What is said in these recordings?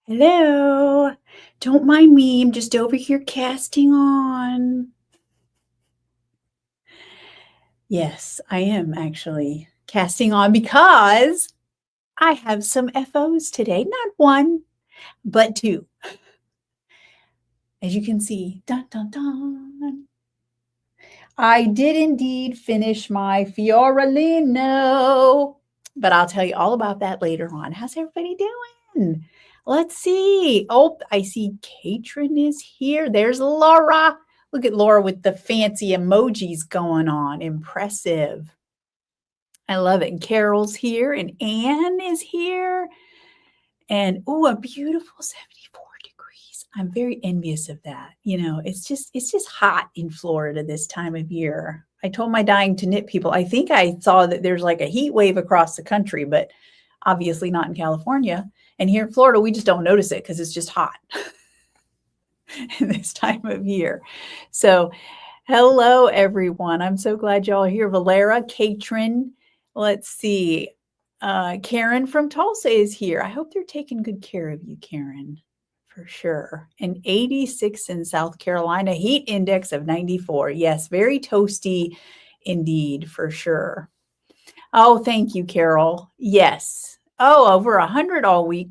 Hello. Don't mind me. I'm just over here casting on. Yes, I am actually casting on because I have some FOs today. Not one, but two. As you can see, dun dun dun. I did indeed finish my Fiorellino, but I'll tell you all about that later on. How's everybody doing? Let's see. Oh, I see Katrin is here. There's Laura. Look at Laura with the fancy emojis going on. Impressive. I love it. And Carol's here and Anne is here. And oh, a beautiful 74 degrees. I'm very envious of that. You know, it's just hot in Florida this time of year. I told my Dying to Knit people, I think I saw that there's like a heat wave across the country, but obviously not in California. And here in Florida, we just don't notice it because it's just hot this time of year. So hello, everyone. I'm so glad y'all are here. Valera, Katrin, let's see. Karen from Tulsa is here. I hope they're taking good care of you, Karen, for sure. And 86 in South Carolina, heat index of 94. Yes, very toasty indeed, for sure. Oh, thank you, Carol. Yes. Oh, over 100 all week.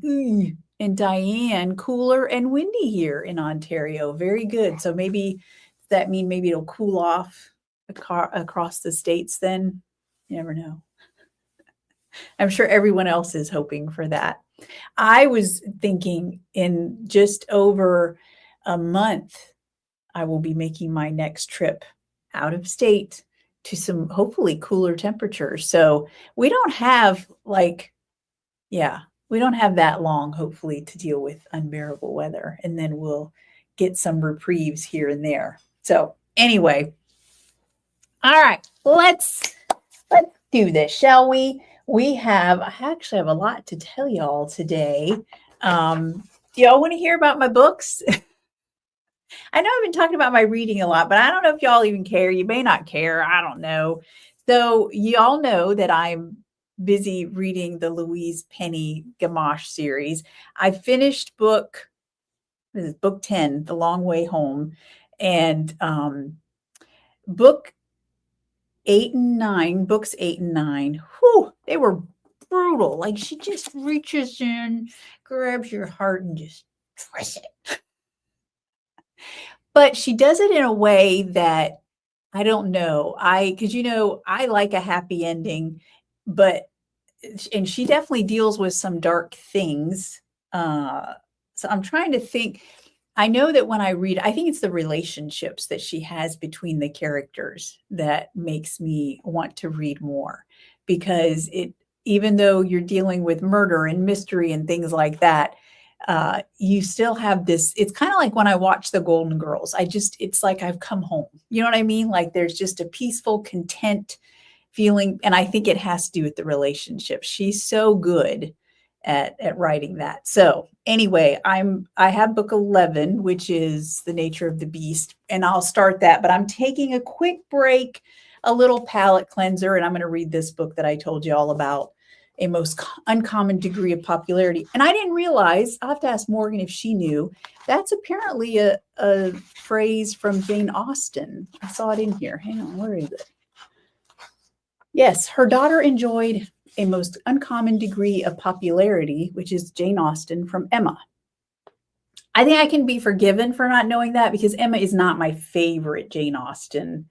And Diane, cooler and windy here in Ontario. Very good. So maybe that mean maybe it'll cool off across the states then? You never know. I'm sure everyone else is hoping for that. I was thinking in just over a month, I will be making my next trip out of state to some hopefully cooler temperatures. So we don't have we don't have that long, hopefully, to deal with unbearable weather. And then we'll get some reprieves here and there. So anyway, all right, let's do this, shall we? I actually have a lot to tell y'all today. Do y'all want to hear about my books? I know I've been talking about my reading a lot, but I don't know if y'all even care. You may not care. I don't know. So y'all know that I'm busy reading the Louise Penny Gamache series. I finished book 10, The Long Way Home, and books 8 and 9, whew, they were brutal. Like she just reaches in, grabs your heart and just twists it. But she does it in a way that I don't know. Because I like a happy ending, and she definitely deals with some dark things. So I'm trying to think. I know that when I read, I think it's the relationships that she has between the characters that makes me want to read more, because even though you're dealing with murder and mystery and things like that, you still have this. It's kind of like when I watch The Golden Girls. It's like I've come home. You know what I mean? Like there's just a peaceful, content feeling. And I think it has to do with the relationship. She's so good at writing that. So anyway, I have book 11, which is The Nature of the Beast, and I'll start that, but I'm taking a quick break, a little palate cleanser, and I'm going to read this book that I told you all about, A Most Uncommon Degree of Popularity. And I didn't realize, I'll have to ask Morgan if she knew, that's apparently a phrase from Jane Austen. I saw it in here. Hang on, where is it? Yes, her daughter enjoyed A Most Uncommon Degree of Popularity, which is Jane Austen from Emma. I think I can be forgiven for not knowing that because Emma is not my favorite Jane Austen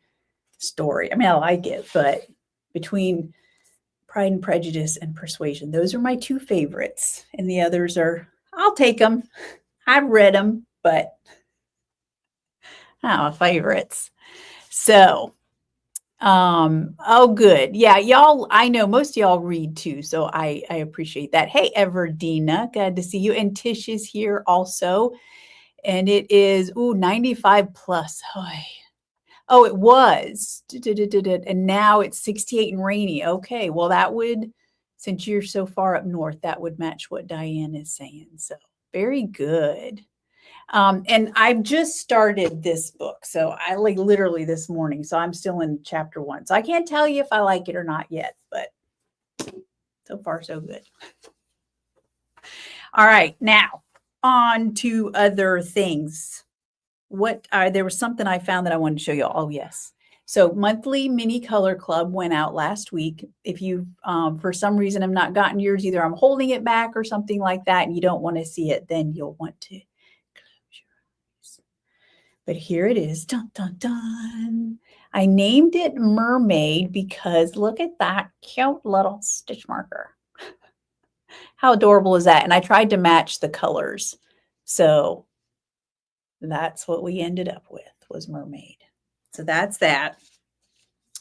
story. I mean, I like it, but between Pride and Prejudice and Persuasion, those are my two favorites. And the others I'll take them. I've read them, but not my favorites. So, oh, good. Yeah, y'all, I know most of y'all read too, so I appreciate that. Hey, Everdina, glad to see you. And Tish is here also. And it is, 95 plus. Oh, it was. And now it's 68 and rainy. Okay, well, that would, since you're so far up north, that would match what Diane is saying. So very good. And I've just started this book. So I literally this morning. So I'm still in chapter 1. So I can't tell you if I like it or not yet, but so far so good. All right. Now on to other things. There was something I found that I wanted to show you. Oh, yes. So monthly mini color club went out last week. If you, for some reason, have not gotten yours, either I'm holding it back or something like that, and you don't want to see it, then you'll want to close your eyes. But here it is. Dun, dun, dun. I named it Mermaid because look at that cute little stitch marker. How adorable is that? And I tried to match the colors. So that's what we ended up with, was Mermaid. So that's that.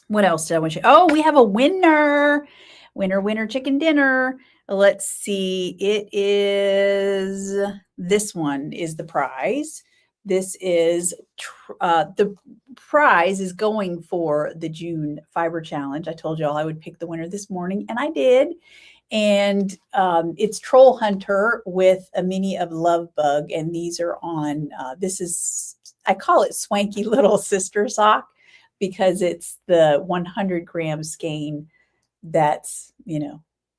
What else did I want to show? Oh, we have a winner. Winner, chicken dinner. Let's see. It is, this one is the prize. This is, the prize is going for the June Fiber Challenge. I told y'all I would pick the winner this morning, and I did. And it's Troll Hunter with a mini of Love Bug. And these are on, this is, I call it Swanky Little Sister Sock because it's the 100-gram skein that's,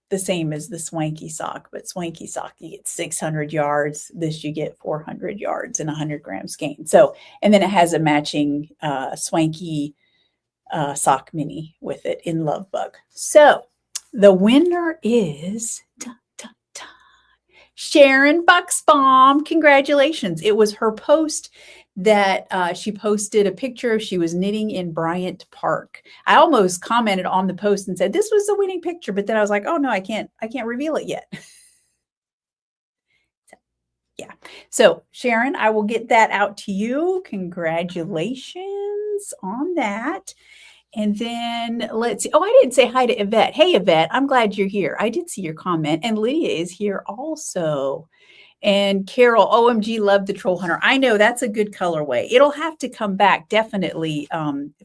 the same as the Swanky sock. But Swanky sock, you get 600 yards. This you get 400 yards in a 100-gram skein. So, and then it has a matching Swanky sock mini with it in Love Bug. So, the winner is Sharon Bucksbaum. Congratulations. It was her post that she posted a picture. She was knitting in Bryant Park. I almost commented on the post and said, this was the winning picture. But then I was like, oh no, I can't reveal it yet. Yeah. So Sharon, I will get that out to you. Congratulations on that. And then let's see. Oh, I didn't say hi to Yvette. Hey, Yvette, I'm glad you're here. I did see your comment. And Lydia is here also. And Carol, OMG, love the Troll Hunter. I know that's a good colorway. It'll have to come back, definitely.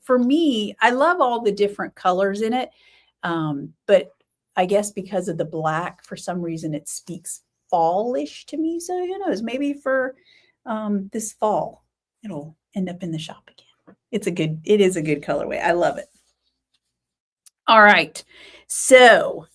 For me, I love all the different colors in it. But I guess because of the black, for some reason, it speaks fallish to me. So who knows, maybe for this fall, it'll end up in the shop again. It is a good colorway. I love it. All right. So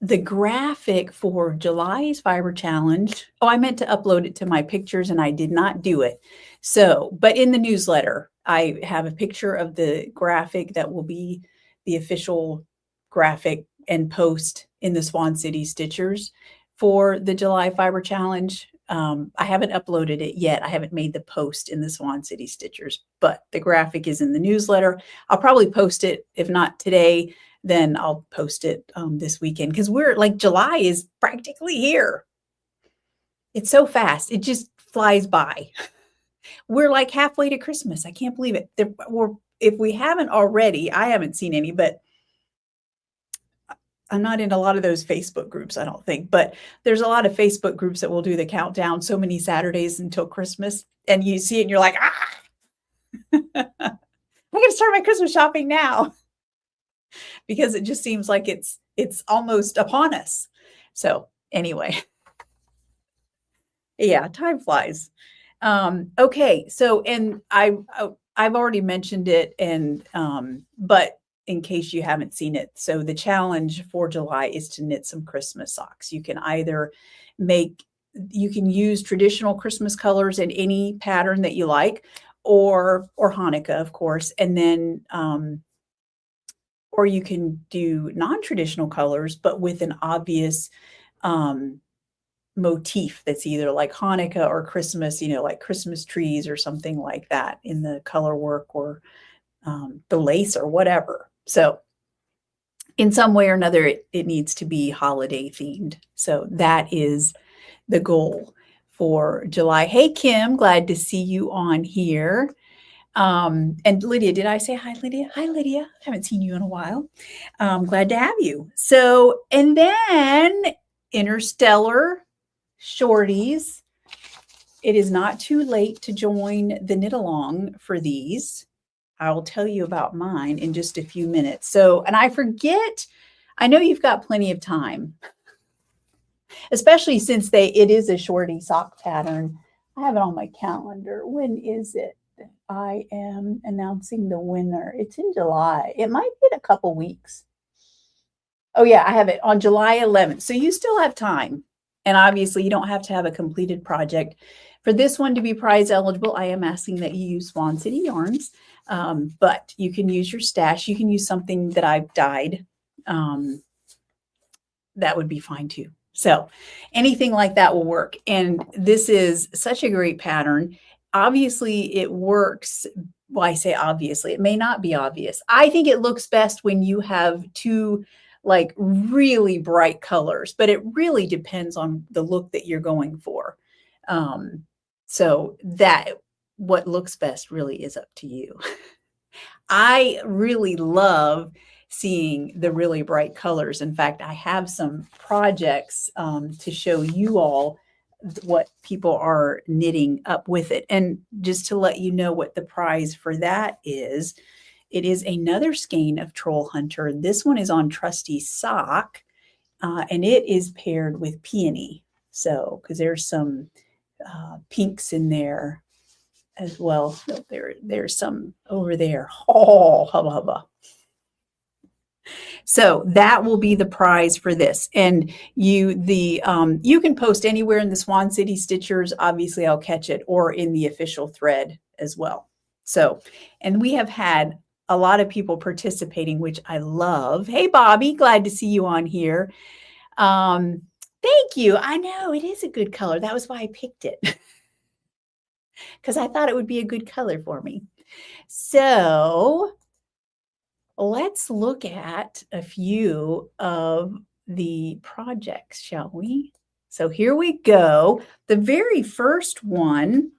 the graphic for July's Fiber Challenge, I meant to upload it to my pictures and I did not do it. So, but in the newsletter, I have a picture of the graphic that will be the official graphic and post in the Swan City Stitchers for the July Fiber Challenge. I haven't uploaded it yet. I haven't made the post in the Swan City Stitchers, but the graphic is in the newsletter. I'll probably post it, if not today, then I'll post it this weekend because we're like, July is practically here. It's so fast. It just flies by. We're like halfway to Christmas. I can't believe it. If we haven't already, I haven't seen any, but I'm not in a lot of those Facebook groups, I don't think, but there's a lot of Facebook groups that will do the countdown so many Saturdays until Christmas. And you see it and you're like, I'm going to start my Christmas shopping now because it just seems like it's almost upon us. So anyway, yeah, time flies. Okay. So, and I've already mentioned it but in case you haven't seen it. So the challenge for July is to knit some Christmas socks. You can use traditional Christmas colors in any pattern that you like, or Hanukkah, of course. And then, or you can do non-traditional colors, but with an obvious, motif that's either like Hanukkah or Christmas, like Christmas trees or something like that in the color work or the lace or whatever. So in some way or another, it needs to be holiday themed. So that is the goal for July. Hey, Kim, glad to see you on here. And Lydia, did I say hi, Lydia? Hi, Lydia. Haven't seen you in a while. Glad to have you. So, and then Interstellar Shorties. It is not too late to join the knit along for these. I will tell you about mine in just a few minutes. So, and I know you've got plenty of time, especially since it is a shorty sock pattern. I have it on my calendar. When is it? I am announcing the winner. It's in July. It might be in a couple weeks. Oh yeah, I have it on July 11th. So you still have time. And obviously you don't have to have a completed project. For this one to be prize eligible, I am asking that you use Swan City yarns, but you can use your stash. You can use something that I've dyed. That would be fine too. So anything like that will work. And this is such a great pattern. Obviously it works. Well, I say obviously, it may not be obvious. I think it looks best when you have two like really bright colors, but it really depends on the look that you're going for. So that what looks best really is up to you. I really love seeing the really bright colors. In fact, I have some projects to show you all what people are knitting up with it. And just to let you know what the prize for that is, it is another skein of Troll Hunter. This one is on Trusty Sock, and it is paired with Peony. So, because there's some pinks in there as well. There's some over there. Oh, hubba hubba. So that will be the prize for this. And you can post anywhere in the Swan City Stitchers. Obviously, I'll catch it, or in the official thread as well. So, and we have had a lot of people participating, which I love. Hey, Bobby, glad to see you on here. Thank you. I know it is a good color. That was why I picked it, because I thought it would be a good color for me. So let's look at a few of the projects, shall we? So here we go. The very first one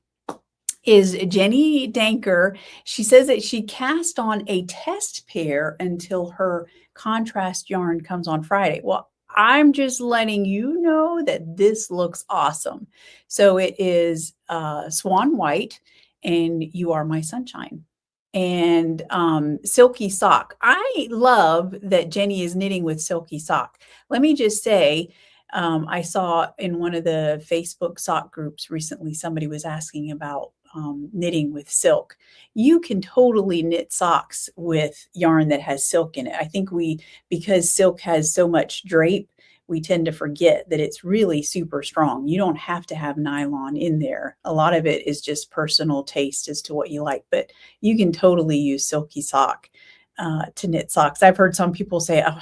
is Jenny Danker. She says that she cast on a test pair until her contrast yarn comes on Friday. Well, I'm just letting you know that this looks awesome. So it is Swan White and You Are My Sunshine. And Silky Sock. I love that Jenny is knitting with Silky Sock. Let me just say, I saw in one of the Facebook sock groups recently, somebody was asking about knitting with silk. You can totally knit socks with yarn that has silk in it. I think because silk has so much drape, we tend to forget that it's really super strong. You don't have to have nylon in there. A lot of it is just personal taste as to what you like, but you can totally use Silky Sock to knit socks. I've heard some people say, oh,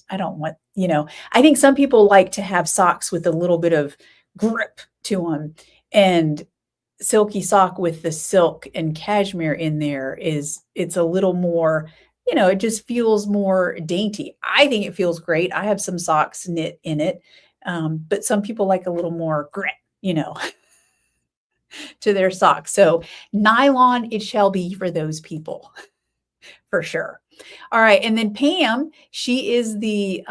I don't want, I think some people like to have socks with a little bit of grip to them, and Silky Sock with the silk and cashmere in there it's a little more, it just feels more dainty. I think it feels great. I have some socks knit in it, but some people like a little more grit, to their socks. So nylon, it shall be for those people, for sure. All right, and then Pam, she is the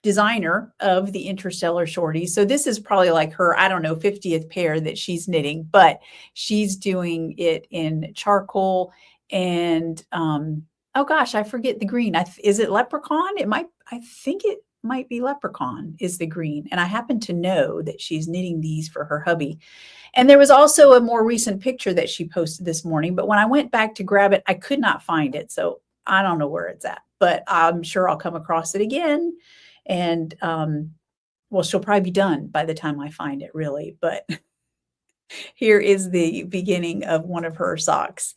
designer of the Interstellar Shorties. So this is probably like her, 50th pair that she's knitting, but she's doing it in charcoal and oh gosh, I forget the green. Is it leprechaun? I think it might be leprechaun is the green. And I happen to know that she's knitting these for her hubby. And there was also a more recent picture that she posted this morning, but when I went back to grab it, I could not find it. So I don't know where it's at, but I'm sure I'll come across it again. And well, she'll probably be done by the time I find it, really. But here is the beginning of one of her socks.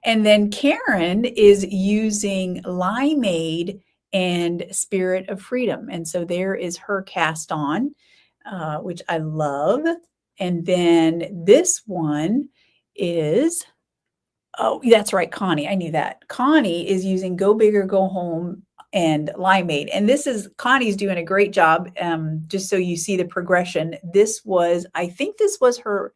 And then Karen is using Limeade and Spirit of Freedom. And so there is her cast on, which I love. And then this one is, oh, that's right, Connie. I knew that. Connie is using Go Big or Go Home and Limeade. And Connie's doing a great job. Just so you see the progression. I think this was her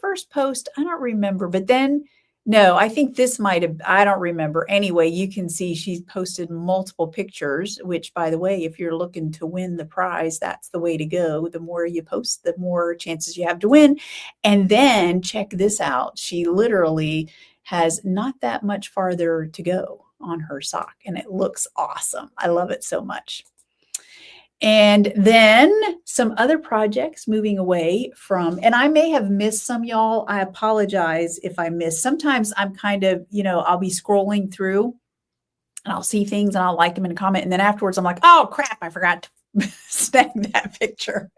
first post? I don't remember. But then, no, I think this I don't remember. Anyway, you can see she's posted multiple pictures, which, by the way, if you're looking to win the prize, that's the way to go. The more you post, the more chances you have to win. And then check this out. She literally has not that much farther to go on her sock, and it looks awesome. I love it so much. And then some other projects moving away from, and I may have missed some, y'all. I apologize if I missed. Sometimes I'm kind of, I'll be scrolling through and I'll see things and I'll like them in a comment. And then afterwards I'm like, oh crap, I forgot to snag that picture.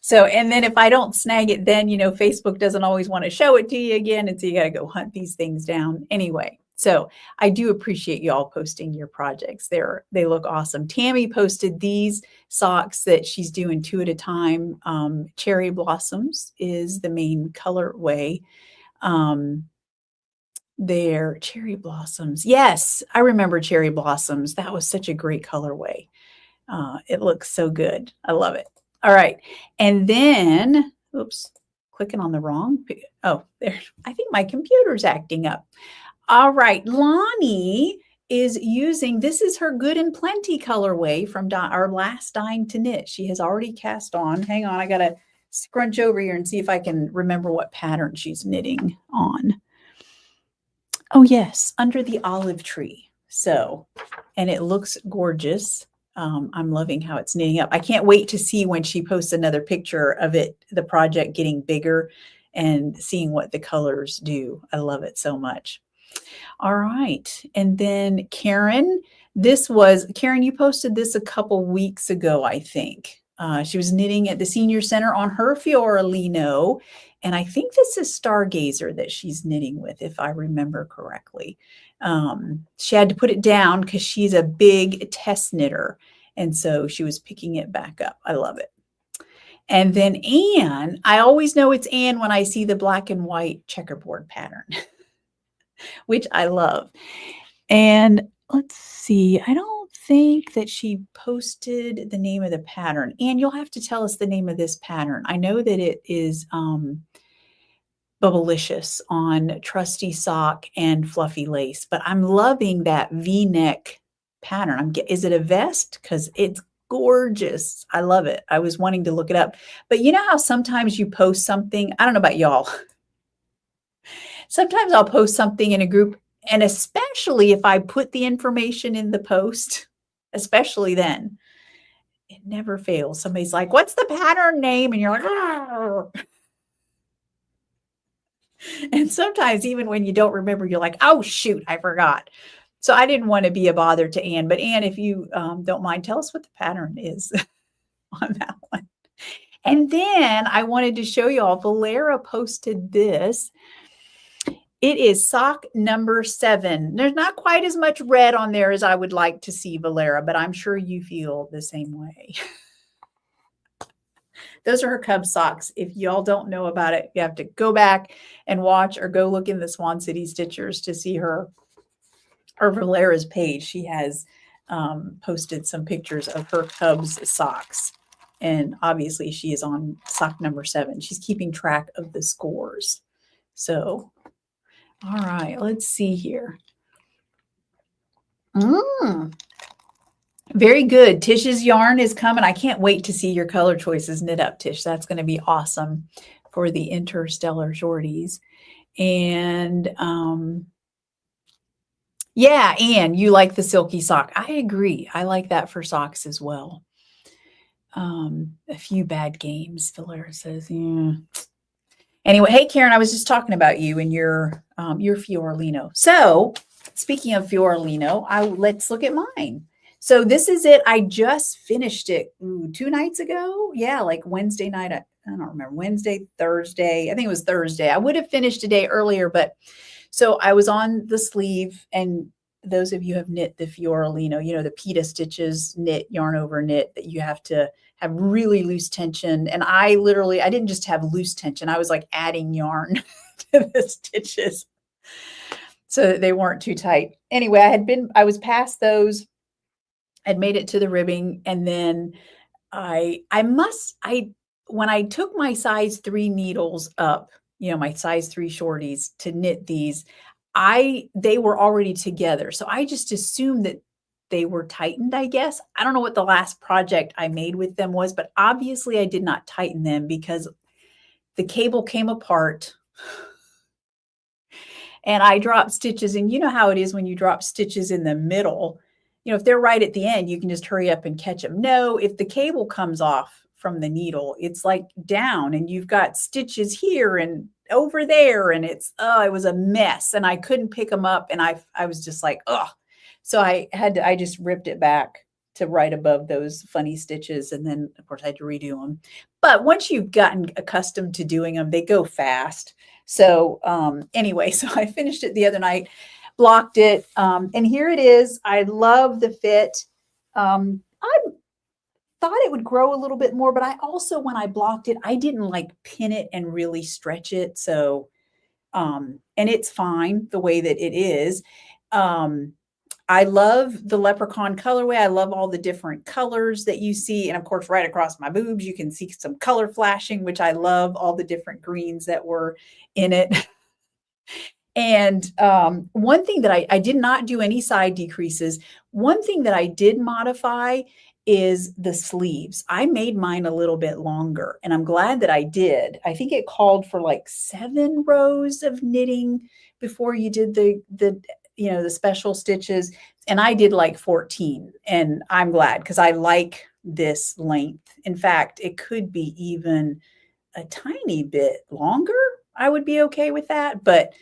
So, and then if I don't snag it, then, Facebook doesn't always want to show it to you again. And so you got to go hunt these things down anyway. So I do appreciate you all posting your projects. They look awesome. Tammy posted these socks that she's doing 2 at a time. Cherry Blossoms is the main colorway. They're Cherry Blossoms. Yes, I remember Cherry Blossoms. That was such a great colorway. It looks so good. I love it. All right. And then, oops, clicking on the wrong. Oh, there. I think my computer's acting up. All right. Lonnie is using, this is her Good and Plenty colorway from our last Dying to Knit. She has already cast on. Hang on. I got to scrunch over here and see if I can remember what pattern she's knitting on. Oh, yes. Under the Olive Tree. So, and it looks gorgeous. I'm loving how it's knitting up. I can't wait to see when she posts another picture of it, the project getting bigger and seeing what the colors do. I love it so much. All right. And then Karen, Karen, you posted this a couple weeks ago, I think. She was knitting at the Senior Center on her Fiorellino. And I think this is Stargazer that she's knitting with, if I remember correctly. She had to put it down because she's a big test knitter. And so she was picking it back up. I love it. And then Anne, I always know it's Anne when I see the black and white checkerboard pattern, which I love. And let's see, I don't think that she posted the name of the pattern. Anne, you'll have to tell us the name of this pattern. I know that it is Bubblicious on Trusty Sock and Fluffy Lace, but I'm loving that V-neck pattern. Is it a vest? Because it's gorgeous. I love it. I was wanting to look it up. But you know how sometimes you post something, I don't know about y'all. Sometimes I'll post something in a group, and especially if I put the information in the post, especially then, it never fails. Somebody's like, what's the pattern name? And you're like, oh. And sometimes even when you don't remember, you're like, oh, shoot, I forgot. So I didn't want to be a bother to Anne. But Anne, if you don't mind, tell us what the pattern is on that one. And then I wanted to show you all, Valera posted this. It is sock number 7. There's not quite as much red on there as I would like to see, Valera, but I'm sure you feel the same way. Those are her Cub socks. If y'all don't know about it, you have to go back and watch or go look in the Swan City Stitchers to see her or Valera's page. She has posted some pictures of her Cubs socks. And obviously she is on sock number 7. She's keeping track of the scores. So, all right, let's see here. Very good. Tish's yarn is coming. I can't wait to see your color choices knit up, Tish. That's going to be awesome for the Interstellar Shorties. And yeah, Anne, you like the silky sock. I agree. I like that for socks as well. A few bad games, Valera says. Yeah. Anyway, hey, Karen, I was just talking about you and your Fiorellino. So speaking of Fiorellino, let's look at mine. So this is it. I just finished it 2 nights ago. Yeah, like Wednesday night. I don't remember. Wednesday, Thursday. I think it was Thursday. I would have finished a day earlier, but so I was on the sleeve. And those of you who have knit the Fiorellino, you know, the pita stitches, knit, yarn over knit, that you have to have really loose tension. And I didn't just have loose tension. I was like adding yarn to the stitches so that they weren't too tight. Anyway, I was past those. I'd made it to the ribbing, and then when I took my size 3 needles up, you know, my size 3 shorties to knit these, they were already together. So I just assumed that they were tightened, I guess. I don't know what the last project I made with them was, but obviously I did not tighten them because the cable came apart and I dropped stitches. And you know how it is when you drop stitches in the middle. You know, if they're right at the end, you can just hurry up and catch them. No, if the cable comes off from the needle, it's like down and you've got stitches here and over there. And it was a mess and I couldn't pick them up. And I was just like, ugh. So I just ripped it back to right above those funny stitches. And then of course I had to redo them. But once you've gotten accustomed to doing them, they go fast. So anyway, so I finished it the other night, blocked it. And here it is. I love the fit. I thought it would grow a little bit more, but I also, when I blocked it, I didn't like pin it and really stretch it. So, and it's fine the way that it is. I love the leprechaun colorway. I love all the different colors that you see. And of course, right across my boobs, you can see some color flashing, which I love, all the different greens that were in it. And one thing that I did not do any side decreases. One thing that I did modify is the sleeves. I made mine a little bit longer, and I'm glad that I did. I think it called for like 7 rows of knitting before you did the special stitches, and I did like 14, and I'm glad because I like this length. In fact, it could be even a tiny bit longer. I would be okay with that, but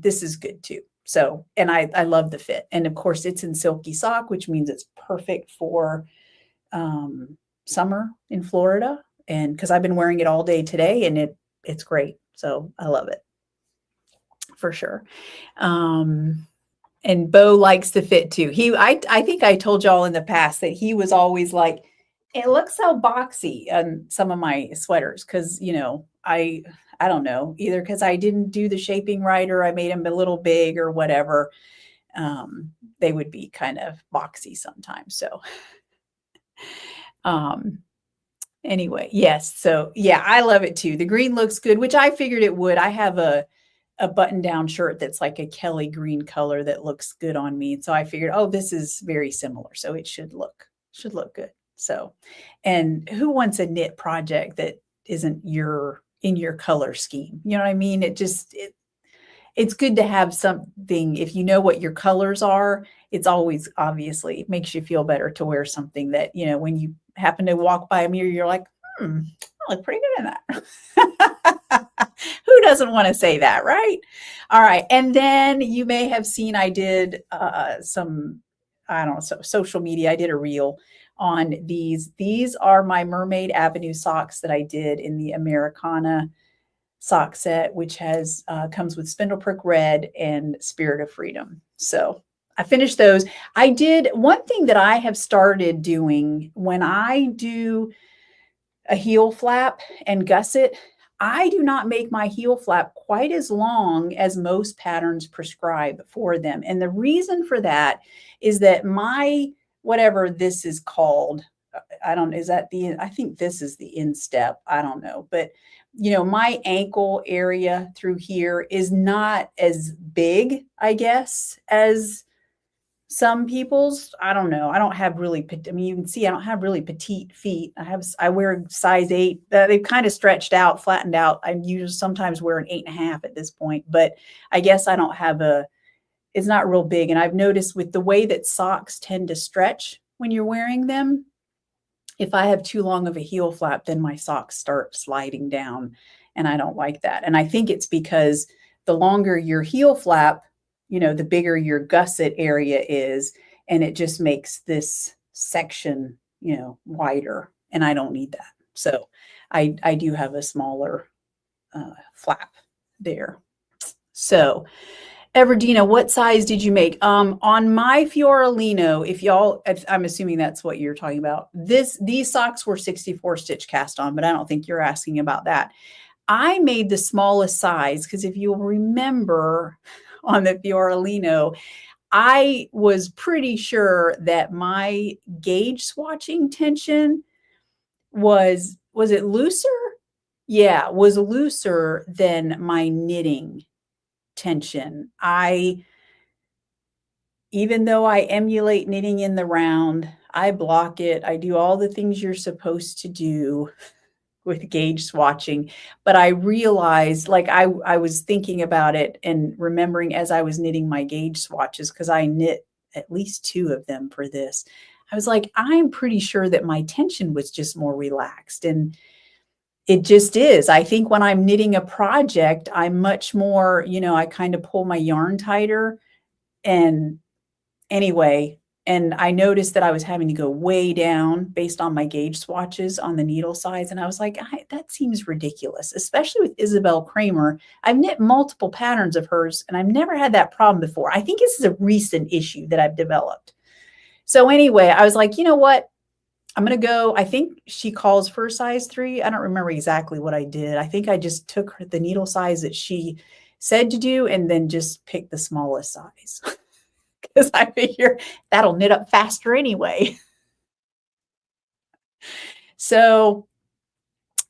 this is good too. So, and I love the fit. And of course it's in silky sock, which means it's perfect for summer in Florida. And because I've been wearing it all day today, and it's great. So I love it for sure. And Bo likes the fit too. I think I told y'all in the past that he was always like, it looks so boxy on some of my sweaters. Cause I don't know, either because I didn't do the shaping right, or I made them a little big or whatever. They would be kind of boxy sometimes. So, anyway, yes. So yeah, I love it too. The green looks good, which I figured it would. I have a button down shirt that's like a Kelly green color that looks good on me. So I figured, oh, this is very similar. So it should look good. So, and who wants a knit project that isn't in your color scheme? You know what I mean? It's good to have something, if you know what your colors are, it's always, obviously it makes you feel better to wear something that, when you happen to walk by a mirror, you're like, I look pretty good in that. Who doesn't want to say that, right? All right. And then you may have seen I did some, I don't know, social media. I did a reel on these. These are my Mermaid Avenue socks that I did in the Americana sock set, which has comes with Spindle Prick Red and Spirit of Freedom. So I finished those. I did one thing that I have started doing when I do a heel flap and gusset. I do not make my heel flap quite as long as most patterns prescribe for them. And the reason for that is that my, whatever this is called, I think this is the instep. I don't know. But, my ankle area through here is not as big, I guess, as some people's. I don't know. I don't have really, you can see I don't have really petite feet. I wear size 8. They've kind of stretched out, flattened out. I usually sometimes wear an 8.5 at this point, but I guess I don't have it's not real big. And I've noticed with the way that socks tend to stretch when you're wearing them, if I have too long of a heel flap, then my socks start sliding down, and I don't like that. And I think it's because the longer your heel flap, the bigger your gusset area is, and it just makes this section, wider, and I don't need that. So I do have a smaller flap there. So Everdina, what size did you make? On my Fiorellino, I'm assuming that's what you're talking about. These socks were 64 stitch cast on, but I don't think you're asking about that. I made the smallest size because if you'll remember on the Fiorellino, I was pretty sure that my gauge swatching tension was it looser? Yeah, was looser than my knitting tension. Even though I emulate knitting in the round, I block it. I do all the things you're supposed to do with gauge swatching. But I realized, like I was thinking about it and remembering as I was knitting my gauge swatches, because I knit at least 2 of them for this. I was like, I'm pretty sure that my tension was just more relaxed. And it just is. I think when I'm knitting a project, I'm much more, I kind of pull my yarn tighter. And anyway, And I noticed that I was having to go way down based on my gauge swatches on the needle size. And I was like, that seems ridiculous, especially with Isabel Kramer. I've knit multiple patterns of hers and I've never had that problem before. I think this is a recent issue that I've developed. So anyway, I was like, you know what? I'm going to go. I think she calls for a size 3. I don't remember exactly what I did. I think I just took the needle size that she said to do and then just picked the smallest size. Because I figure that'll knit up faster anyway. So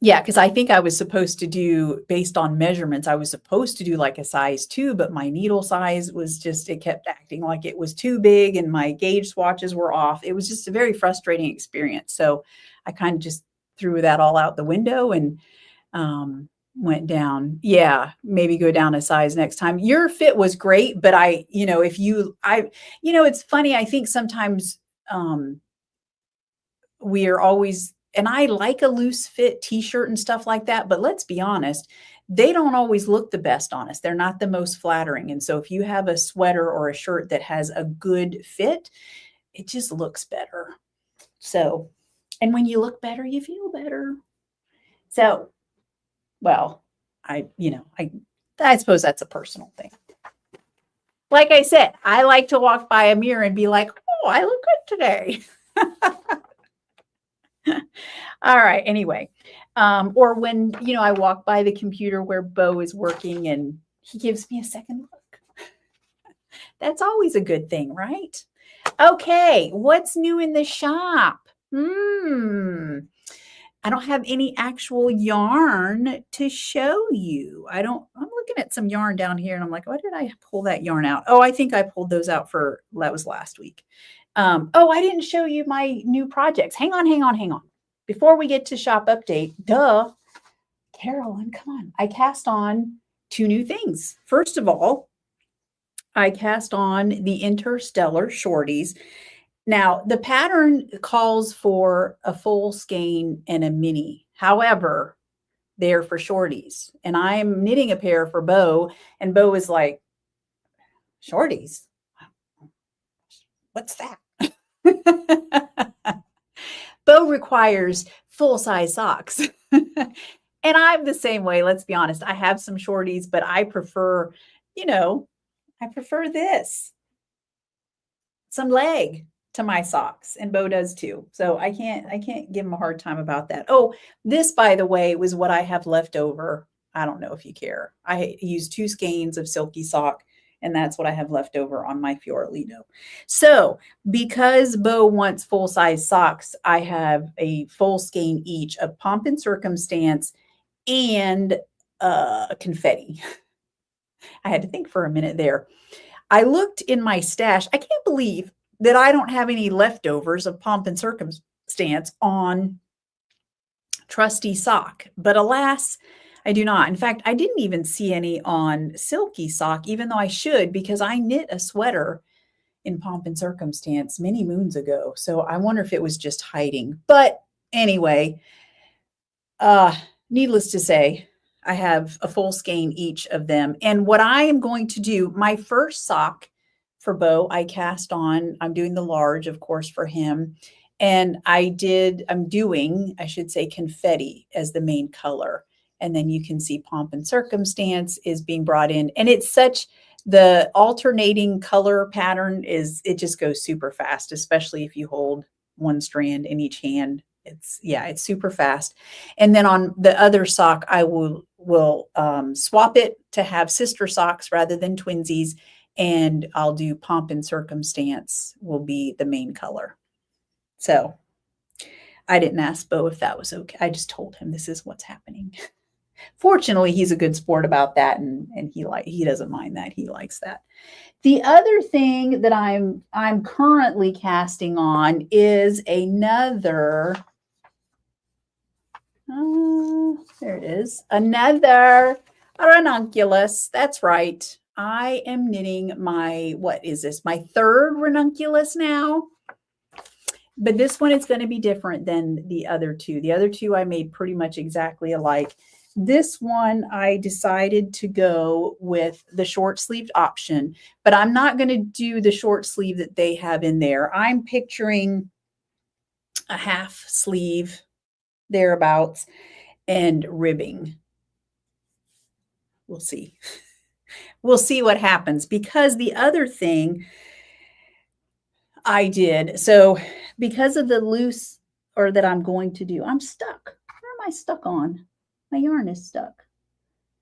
yeah, because I think I was supposed to do, based on measurements, I was supposed to do like a size 2, but my needle size was just, it kept acting like it was too big and my gauge swatches were off. It was just a very frustrating experience. So I kind of just threw that all out the window and went down. Yeah, maybe go down a size next time. Your fit was great, but it's funny. I think sometimes we are always, and I like a loose fit t-shirt and stuff like that, but let's be honest, they don't always look the best on us. They're not the most flattering. And so if you have a sweater or a shirt that has a good fit, it just looks better. So, and when you look better, you feel better. So, well, I suppose that's a personal thing. Like I said, I like to walk by a mirror and be like, oh, I look good today. All right. Anyway, or when, I walk by the computer where Bo is working and he gives me a second look. That's always a good thing, right? Okay. What's new in the shop? I don't have any actual yarn to show you. I'm looking at some yarn down here and I'm like, why did I pull that yarn out? Oh, I think I pulled those out that was last week. I didn't show you my new projects. Hang on. Before we get to shop update, Carolyn, come on. I cast on 2 new things. First of all, I cast on the Interstellar Shorties. Now, the pattern calls for a full skein and a mini. However, they're for shorties. And I'm knitting a pair for Bo, and Bo is like, shorties? What's that? Bo requires full-size socks. And I'm the same way, let's be honest. I have some shorties, but I prefer, this. Some leg to my socks, and Bo does too. So I can't give him a hard time about that. Oh, this, by the way, was what I have left over. I don't know if you care. I use 2 skeins of silky sock, and that's what I have left over on my Fiorellino. So because Bo wants full-size socks, I have a full skein each of Pomp and Circumstance and confetti. I had to think for a minute there. I looked in my stash. I can't believe that I don't have any leftovers of Pomp and Circumstance on Trusty Sock. But alas, I do not. In fact, I didn't even see any on Silky Sock, even though I should, because I knit a sweater in Pomp and Circumstance many moons ago. So I wonder if it was just hiding. But anyway, needless to say, I have a full skein each of them. And what I am going to do, my first sock for Bo, I cast on, I'm doing the large, of course, for him. And I'm doing, I should say, confetti as the main color. And then you can see Pomp and Circumstance is being brought in. And it's the alternating color pattern it just goes super fast, especially if you hold one strand in each hand. It's super fast. And then on the other sock, I will swap it to have sister socks rather than twinsies. And I'll do Pomp and Circumstance will be the main color. So I didn't ask Bo if that was okay. I just told him this is what's happening. Fortunately, he's a good sport about that, and he doesn't mind that. He likes that. The other thing that I'm currently casting on is another. There it is. Another ranunculus. That's right. I am knitting what is this? My 3rd ranunculus now. But this one is going to be different than the other 2. The other 2 I made pretty much exactly alike. This one, I decided to go with the short sleeved option, but I'm not going to do the short sleeve that they have in there. I'm picturing a half sleeve thereabouts and ribbing. We'll see. We'll see what happens, because the other thing I did, so because of the loose, or that I'm going to do, I'm stuck. Where am I stuck on? My yarn is stuck.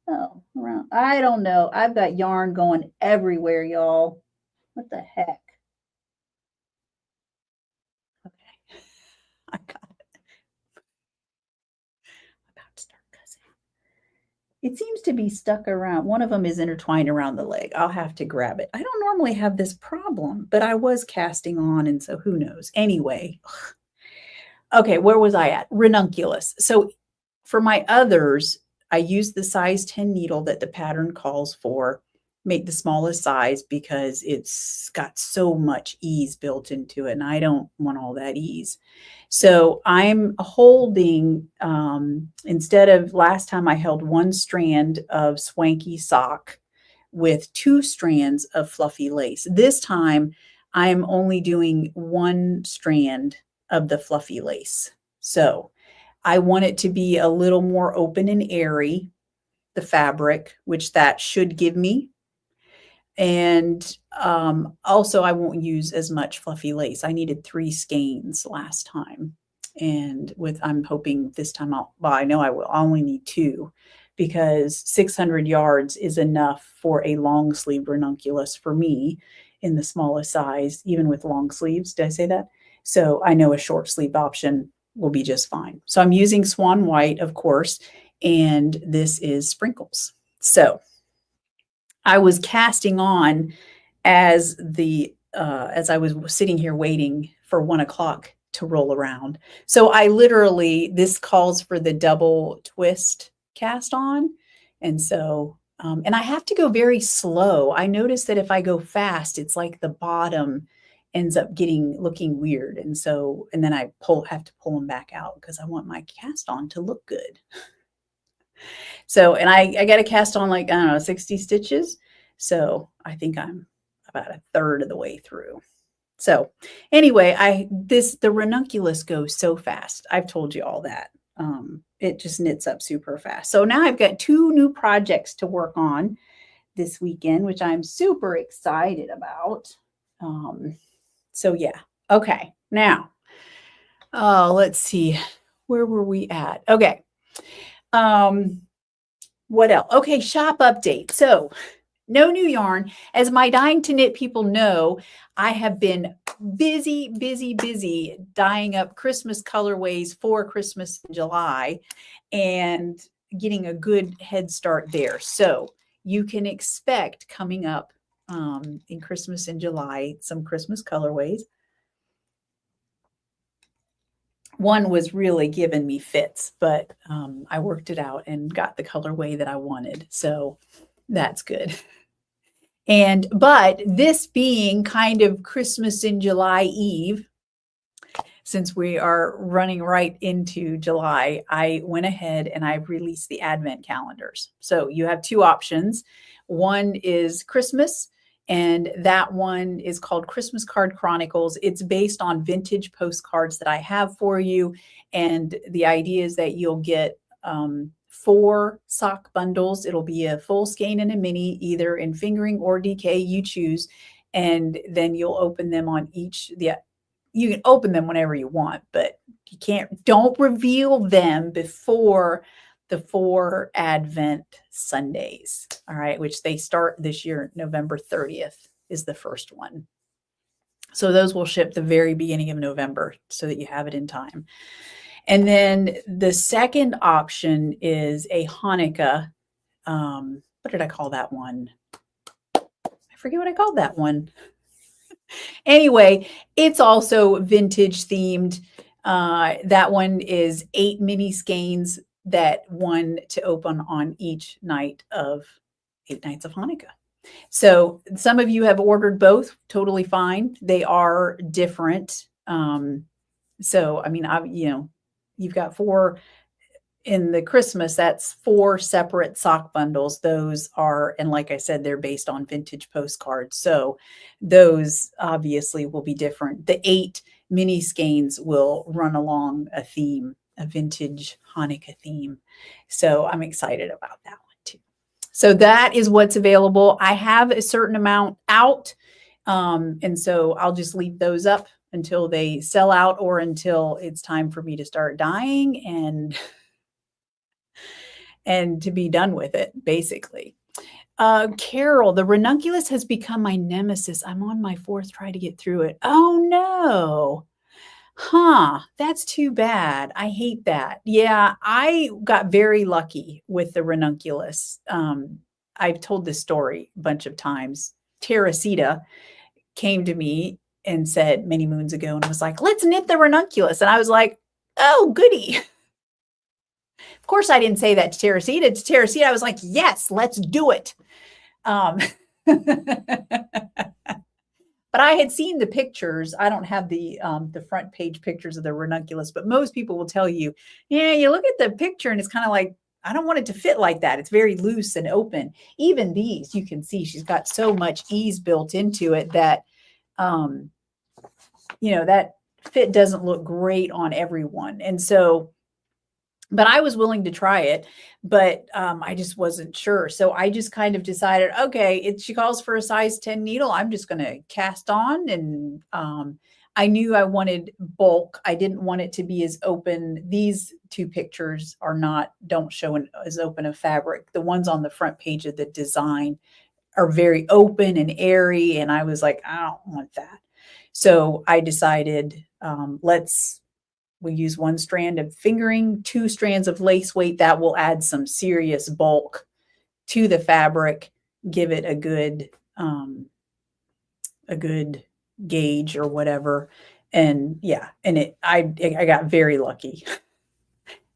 Oh, around. I don't know. I've got yarn going everywhere, y'all. What the heck? Okay. I got it. About to start cussing. It seems to be stuck around. One of them is intertwined around the leg. I'll have to grab it. I don't normally have this problem, but I was casting on, and so who knows? Anyway. Okay, where was I at? Ranunculus. So for my others, I use the size 10 needle that the pattern calls for. Make the smallest size because it's got so much ease built into it, and I don't want all that ease. So I'm holding, instead of last time I held one strand of swanky sock with 2 strands of fluffy lace. This time I'm only doing 1 strand of the fluffy lace. So I want it to be a little more open and airy, the fabric, which that should give me. And also, I won't use as much fluffy lace. I needed 3 skeins last time. And I'm hoping this time I know I will. I only need 2, because 600 yards is enough for a long sleeve ranunculus for me in the smallest size, even with long sleeves. Did I say that? So I know a short sleeve option will be just fine. So I'm using Swan White, of course, and this is Sprinkles. So I was casting on as I was sitting here waiting for 1 o'clock to roll around. So I literally, this calls for the double twist cast on. And so, and I have to go very slow. I notice that if I go fast, it's like the bottom ends up looking weird. And so, and then I have to pull them back out because I want my cast on to look good. So, and I got to cast on like, I don't know, 60 stitches. So I think I'm about a third of the way through. So anyway, the ranunculus goes so fast. I've told you all that. It just knits up super fast. So now I've got 2 new projects to work on this weekend, which I'm super excited about. So yeah. Okay. Now, let's see. Where were we at? Okay. What else? Okay, shop update. So no new yarn. As my Dying to Knit people know, I have been busy dyeing up Christmas colorways for Christmas in July and getting a good head start there. So you can expect coming up in Christmas in July, some Christmas colorways. One was really giving me fits, but I worked it out and got the colorway that I wanted. So that's good. But this being kind of Christmas in July Eve, since we are running right into July, I went ahead and I released the advent calendars. So you have 2 options. One is Christmas, and that one is called Christmas Card Chronicles. It's based on vintage postcards that I have for you. And the idea is that you'll get 4 sock bundles. It'll be a full skein and a mini, either in fingering or DK, you choose. And then you'll open them on each. You can open them whenever you want, but don't reveal them before the 4 Advent Sundays. All right, which they start this year, November 30th is the first one. So those will ship the very beginning of November so that you have it in time. And then the second option is a Hanukkah. What did I call that one? I forget what I called that one. Anyway, it's also vintage themed. That one is 8 mini skeins, that one to open on each night of 8 nights of Hanukkah. So some of you have ordered both, totally fine. They are different. So, I mean, you've got 4 in the Christmas, that's 4 separate sock bundles. Those are, and like I said, they're based on vintage postcards. So those obviously will be different. The 8 mini skeins will run along a theme, a vintage Hanukkah theme. So I'm excited about that one too. So that is what's available. I have a certain amount out. And so I'll just leave those up until they sell out or until it's time for me to start dyeing and to be done with it, basically. Carol, the ranunculus has become my nemesis. I'm on my 4th try to get through it. Oh no. Huh, that's too bad. I hate that. Yeah, I got very lucky with the ranunculus. I've told this story a bunch of times. Teresita came to me and said many moons ago and was like, let's knit the ranunculus. And I was like, oh, goody. Of course, I didn't say that to Teresita. To Teresita, I was like, yes, let's do it. But I had seen the pictures. I don't have the front page pictures of the ranunculus, but most people will tell you, yeah, you look at the picture and it's kind of like, I don't want it to fit like that. It's very loose and open. Even these, you can see she's got so much ease built into it that, that fit doesn't look great on everyone. And so, but I was willing to try it, but I just wasn't sure. So I just kind of decided, okay, she calls for a size 10 needle. I'm just going to cast on. And I knew I wanted bulk. I didn't want it to be as open. These 2 pictures don't show as open a fabric. The ones on the front page of the design are very open and airy. And I was like, I don't want that. So I decided, we use 1 strand of fingering, 2 strands of lace weight. That will add some serious bulk to the fabric, give it a good gauge or whatever. And yeah, and I got very lucky,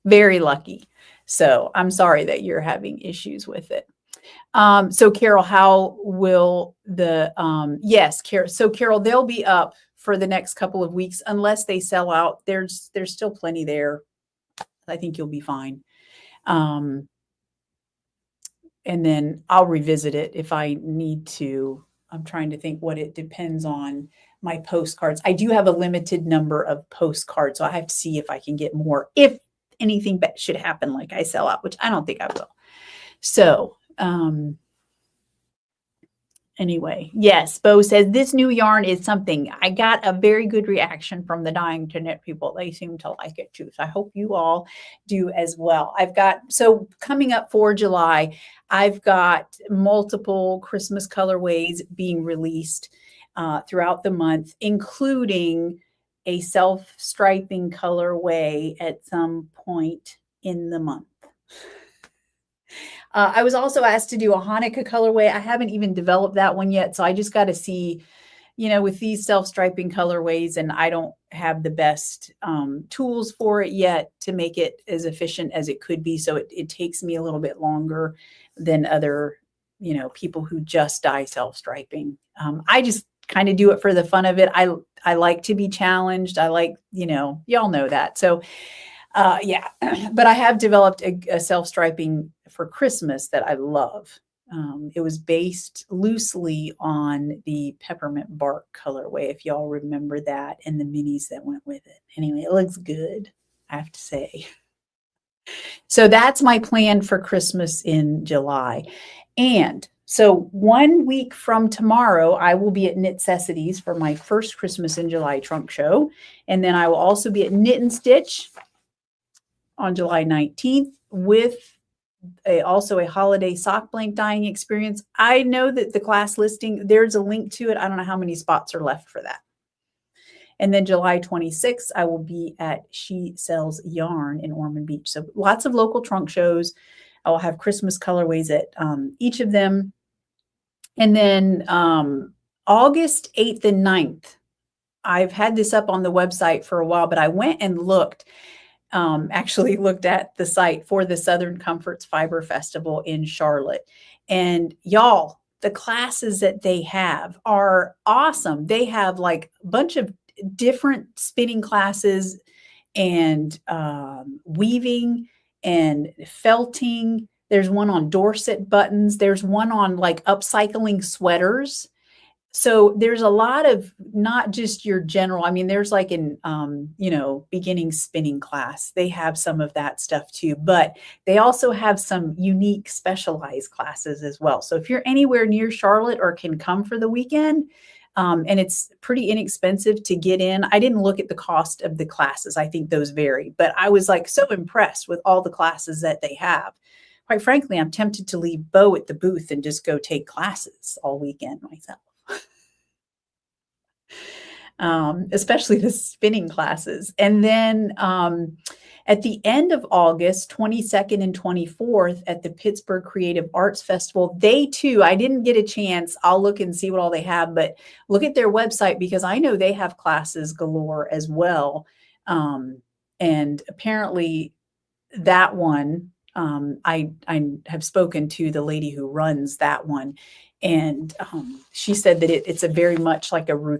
very lucky. So I'm sorry that you're having issues with it. So Carol, how will yes, Carol. So Carol, they'll be up for the next couple of weeks, unless they sell out. There's still plenty there. I think you'll be fine. And then I'll revisit it if I need to. I'm trying to think what it depends on my postcards. I do have a limited number of postcards, so I have to see if I can get more, if anything should happen, like I sell out, which I don't think I will. So, anyway, yes, Bo says this new yarn is something. I got a very good reaction from the Dying to Knit people. They seem to like it too. So I hope you all do as well. So coming up for July, I've got multiple Christmas colorways being released throughout the month, including a self-striping colorway at some point in the month. I was also asked to do a Hanukkah colorway. I haven't even developed that one yet. So I just got to see, with these self-striping colorways, and I don't have the best tools for it yet to make it as efficient as it could be. So it takes me a little bit longer than other, people who just dye self-striping. I just kind of do it for the fun of it. I like to be challenged. I like, y'all know that. So yeah, but I have developed a self-striping for Christmas that I love. It was based loosely on the peppermint bark colorway, if y'all remember that, and the minis that went with it. Anyway, it looks good, I have to say. So that's my plan for Christmas in July. And so 1 week from tomorrow, I will be at Knitcessities for my first Christmas in July trunk show. And then I will also be at Knit and Stitch on July 19th with also a holiday sock blank dyeing experience. I know that the class listing, there's a link to it. I don't know how many spots are left for that. And then July 26th, I will be at She Sells Yarn in Ormond Beach. So lots of local trunk shows. I will have Christmas colorways at each of them. And then August 8th and 9th, I've had this up on the website for a while, but I went and actually looked at the site for the Southern Comforts Fiber Festival in Charlotte. And y'all, the classes that they have are awesome. They have like a bunch of different spinning classes and weaving and felting. There's one on Dorset buttons. There's one on like upcycling sweaters. So there's a lot of not just your general, I mean, there's like an, beginning spinning class. They have some of that stuff too, but they also have some unique specialized classes as well. So if you're anywhere near Charlotte or can come for the weekend, and it's pretty inexpensive to get in. I didn't look at the cost of the classes. I think those vary, but I was like so impressed with all the classes that they have. Quite frankly, I'm tempted to leave Bo at the booth and just go take classes all weekend myself. Especially the spinning classes. And then at the end of August, 22nd and 24th at the Pittsburgh Creative Arts Festival, they too, I didn't get a chance. I'll look and see what all they have, but look at their website because I know they have classes galore as well. And apparently that one, I have spoken to the lady who runs that one, and she said that it's a very much like a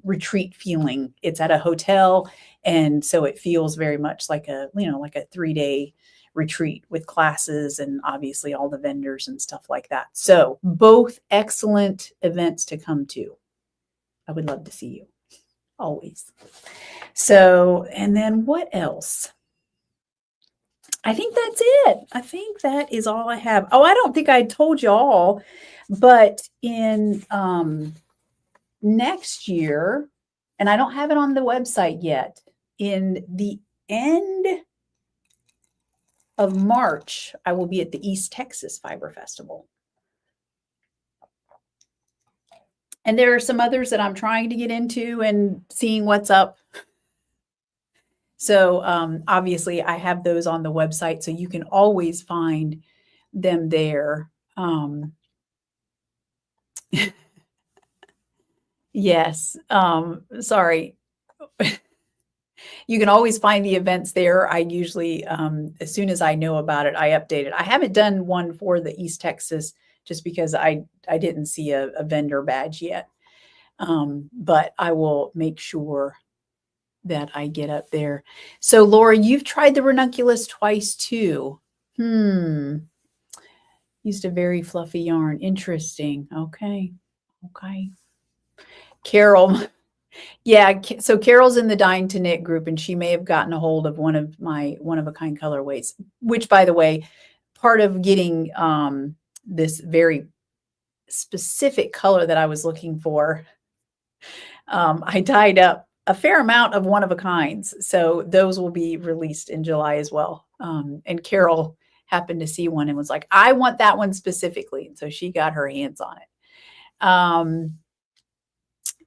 retreat feeling. It's at a hotel, and so it feels very much like a 3-day retreat with classes and obviously all the vendors and stuff like that. So both excellent events to come to. I would love to see you always. So, and then what else? I think that's it. I think that is all I have. Oh, I don't think I told you all, but in next year, and I don't have it on the website yet, in the end of March, I will be at the East Texas Fiber Festival. And there are some others that I'm trying to get into and seeing what's up. So obviously I have those on the website, so you can always find them there. Yes. Sorry. You can always find the events there. I usually, as soon as I know about it, I update it. I haven't done one for the East Texas just because I didn't see a vendor badge yet. But I will make sure that I get up there. So Laura, you've tried the ranunculus twice too. Used a very fluffy yarn. Interesting. Okay. Carol. Yeah. So Carol's in the Dying to Knit group, and she may have gotten a hold of one of my one-of-a-kind colorways, which, by the way, part of getting this very specific color that I was looking for, I dyed up a fair amount of one-of-a-kinds. So those will be released in July as well. And Carol happened to see one and was like, I want that one specifically. And so she got her hands on it.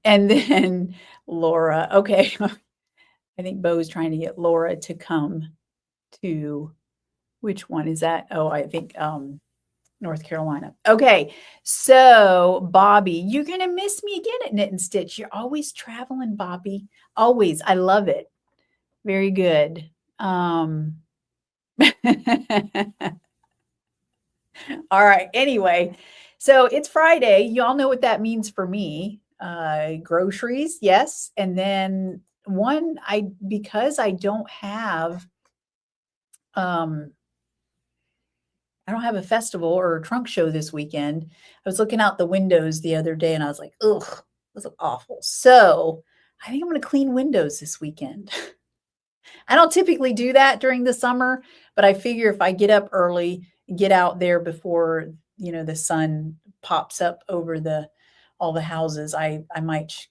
And then Laura, okay. I think Bo's trying to get Laura to come to, which one is that? Oh, I think North Carolina. Okay. So Bobby, you're going to miss me again at Knit and Stitch. You're always traveling, Bobby. Always. I love it. Very good. All right. Anyway, so it's Friday. Y'all know what that means for me. Groceries. Yes. And then because I don't have, I don't have a festival or a trunk show this weekend. I was looking out the windows the other day and I was like, ugh, those look awful. So I think I'm going to clean windows this weekend. I don't typically do that during the summer, but I figure if I get up early, get out there before, the sun pops up over all the houses, I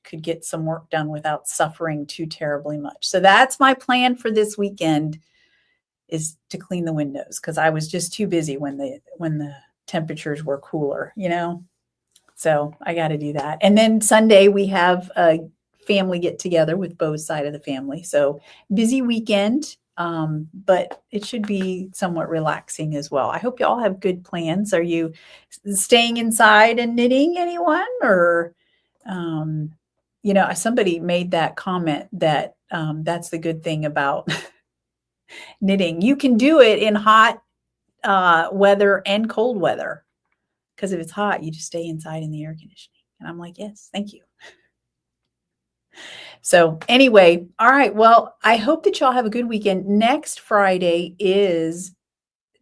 could get some work done without suffering too terribly much. So that's my plan for this weekend, is to clean the windows, because I was just too busy when the temperatures were cooler, So I got to do that. And then Sunday we have a family get together with Bo's side of the family. So busy weekend, but it should be somewhat relaxing as well. I hope you all have good plans. Are you staying inside and knitting, anyone? Or, somebody made that comment that that's the good thing about knitting. You can do it in hot weather and cold weather, because if it's hot, you just stay inside in the air conditioning. And I'm like, yes, thank you. So anyway, all right. Well, I hope that y'all have a good weekend. Next Friday is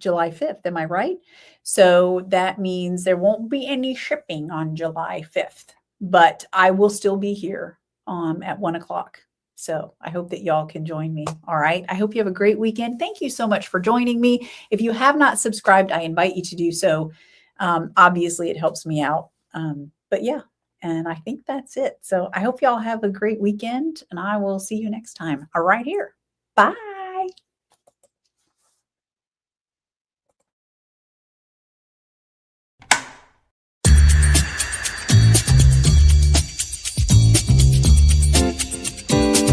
July 5th. Am I right? So that means there won't be any shipping on July 5th, but I will still be here at 1 o'clock. So I hope that y'all can join me. All right. I hope you have a great weekend. Thank you so much for joining me. If you have not subscribed, I invite you to do so. Obviously, it helps me out. But yeah, and I think that's it. So I hope y'all have a great weekend, and I will see you next time. All right, here. Bye.